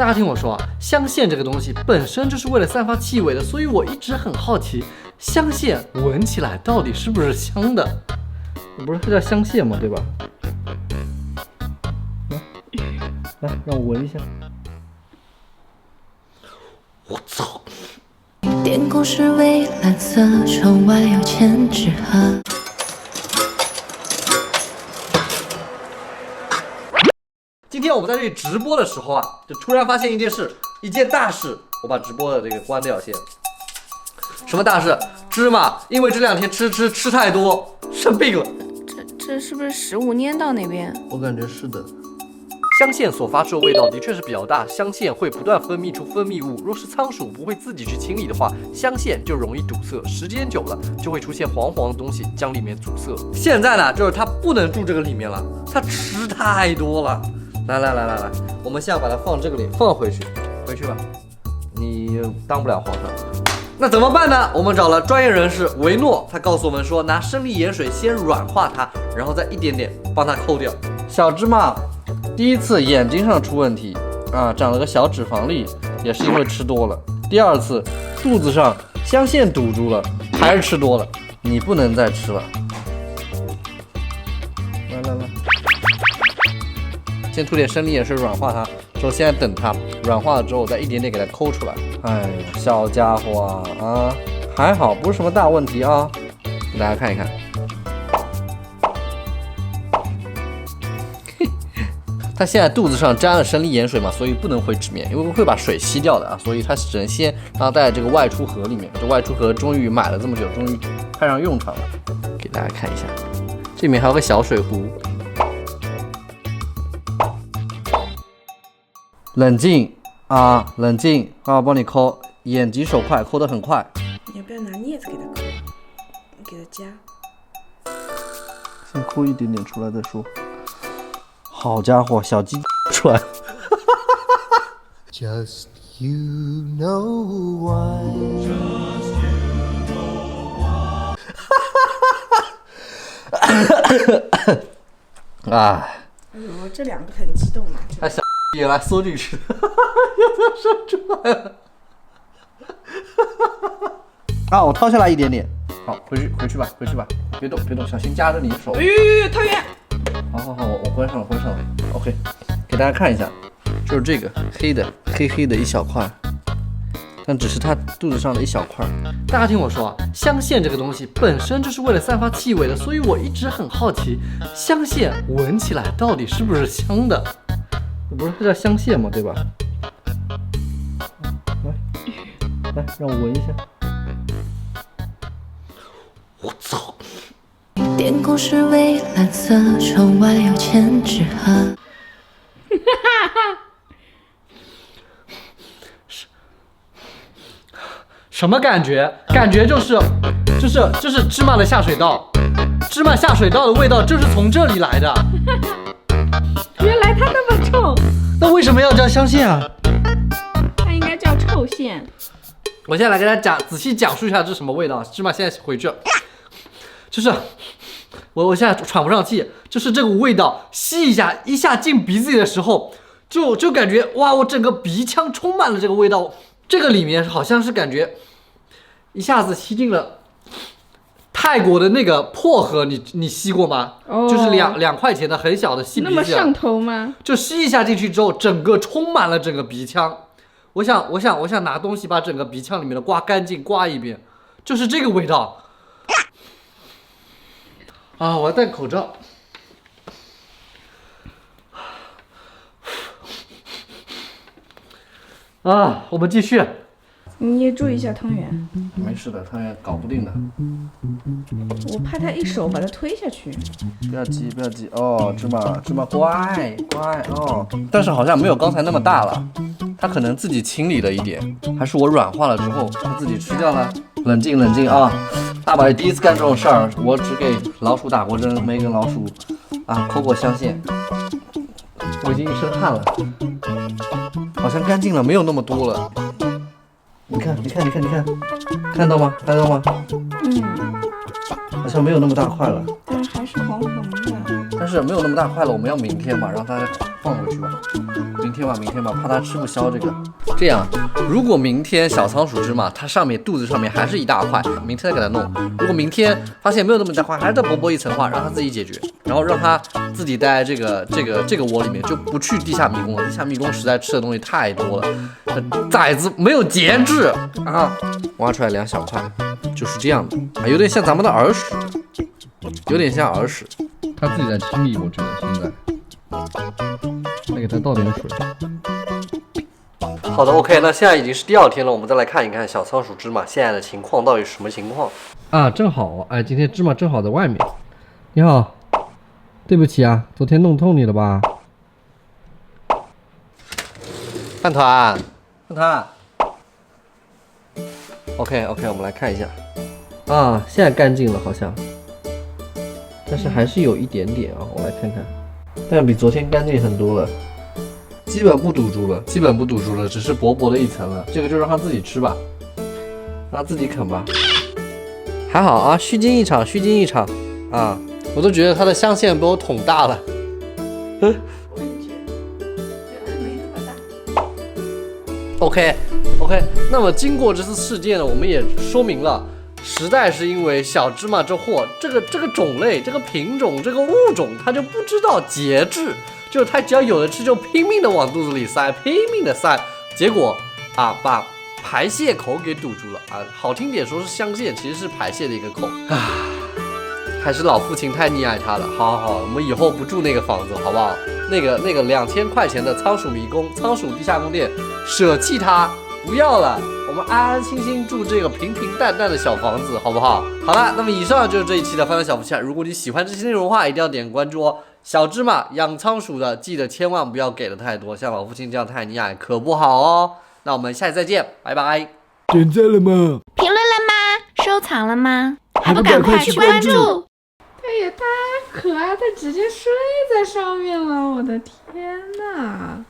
大家听我说啊，香线这个东西本身就是为了散发气味的，所以我一直很好奇，香线闻起来到底是不是香的？不是它叫香线吗？对吧？来，让我闻一下。我操！天空是蔚蓝色，窗外有千纸鹤。今天我们在这里直播的时候啊，就突然发现一件大事。我把直播的这个关掉先。什么大事？芝麻因为这2天吃太多，生病了。这是不是食物粘到那边？我感觉是的。香线所发出的味道的确是比较大，香线会不断分泌出分泌物，若是仓鼠不会自己去清理的话，香线就容易堵塞，时间久了就会出现黄黄的东西将里面阻塞。现在呢，就是它不能住这个里面了，它吃太多了。来，我们现在把它放这个里，放回去吧，你当不了皇上。那怎么办呢？我们找了专业人士维诺，他告诉我们说，拿生理盐水先软化它，然后再一点点帮它抠掉。小芝麻第一次眼睛上出问题啊，长了个小脂肪粒，也是因为吃多了。第二次肚子上香线堵住了，还是吃多了。你不能再吃了。来，先涂点生理盐水软化它，之后现在等它软化了之后，再一点点给它抠出来。哎，小家伙啊，还好不是什么大问题啊，给大家看一看。它现在肚子上沾了生理盐水嘛，所以不能回纸面，因为会把水吸掉的啊，所以它只能先让它带这个外出盒里面。这外出盒终于买了这么久，终于派上用场了。给大家看一下，这里面还有个小水壶。冷静啊，冷静啊！我帮你抠，眼疾手快，抠得很快。你要不要拿镊子给它抠？你给它夹。先抠一点点出来再说。好家伙，小鸡出来。Just you know why. 啊！哎呦，这2个很激动啊！他小也来缩进去，又生出来了。啊！我掏下来一点点。好，回去吧，别动，小心夹着你的手。哎呦，太远！好，我关上了。OK， 给大家看一下，就是这个黑的一小块，但只是它肚子上的一小块。大家听我说啊，香线这个东西本身就是为了散发气味的，所以我一直很好奇，香线闻起来到底是不是香的？不是它叫香线吗？对吧？来，让我闻一下。我操！天空是蔚蓝色，窗外有千纸鹤。什么感觉？感觉就是芝麻的下水道，芝麻下水道的味道就是从这里来的。原来它那么臭，那为什么要叫香线啊？它应该叫臭线。我现在来给大家仔细讲述一下这是什么味道。芝麻现在回去了，就是我现在喘不上气，就是这个味道吸一下进鼻子里的时候，就感觉哇，我整个鼻腔充满了这个味道。这个里面好像是感觉一下子吸进了泰国的那个薄荷，你吸过吗？哦，就是2块钱的很小的吸鼻子，那么上头吗？就吸一下进去之后，整个充满了整个鼻腔。我想拿东西把整个鼻腔里面的刮干净，刮一遍，就是这个味道。啊，我要戴口罩。啊，我们继续。你也注意一下汤圆。没事的，汤圆搞不定的。我怕他一手把它推下去。不要急哦，芝麻乖哦。但是好像没有刚才那么大了，它可能自己清理了一点，还是我软化了之后它自己吃掉了。冷静啊！大宝也第一次干这种事儿，我只给老鼠打过针，没跟老鼠抠过香线。我已经一身汗了，好像干净了，没有那么多了。你看，看到吗？好像没有那么大块了。但还是黄黄的。但是没有那么大块了，我们要明天嘛，让它放回去吧。明天吧，怕它吃不消这个。这样，如果明天小仓鼠芝麻它肚子上面还是一大块，明天再给它弄。如果明天发现没有那么大块，还是再薄薄一层的话，让它自己解决，然后让它自己待在这个窝里面，就不去地下迷宫了。地下迷宫实在吃的东西太多了，崽子没有节制啊！挖出来2小块，就是这样的啊，有点像咱们的耳屎，有点像耳屎。它自己在清理，我觉得现在。再给它倒点水。好的 ，OK， 那现在已经是第2天了，我们再来看一看小仓鼠芝麻现在的情况到底是什么情况啊？正好，哎，今天芝麻正好在外面。你好，对不起啊，昨天弄痛你了吧？饭团 ，OK， 我们来看一下啊，现在干净了好像，但是还是有一点点啊，我来看看。但比昨天干净很多了，基本不堵住了，只是薄薄的一层了。这个就让它自己吃吧，让它自己啃吧。还好啊，虚惊一场啊！我都觉得它的香线被我捅大了。OK， 那么经过这次事件呢，我们也说明了。实在是因为小芝麻这货，这个种类、这个品种、这个物种，它就不知道节制，就是它只要有的吃就拼命的往肚子里塞，拼命的塞，结果啊把排泄口给堵住了啊，好听点说是香线，其实是排泄的一个口啊。还是老父亲太溺爱它了，好，我们以后不住那个房子好不好？那个2000块钱的仓鼠迷宫、仓鼠地下宫殿，舍弃它，不要了。我们安安心心住这个平平淡淡的小房子，好不好？好了，那么以上就是这一期的翻翻小福气。如果你喜欢这期内容的话，一定要点关注哦。小芝麻养仓鼠的，记得千万不要给的太多，像老父亲这样太溺爱可不好哦。那我们下期再见，拜拜。点赞了吗？评论了吗？收藏了吗？还不赶快去关注！它也太可爱，它直接睡在上面了，我的天哪！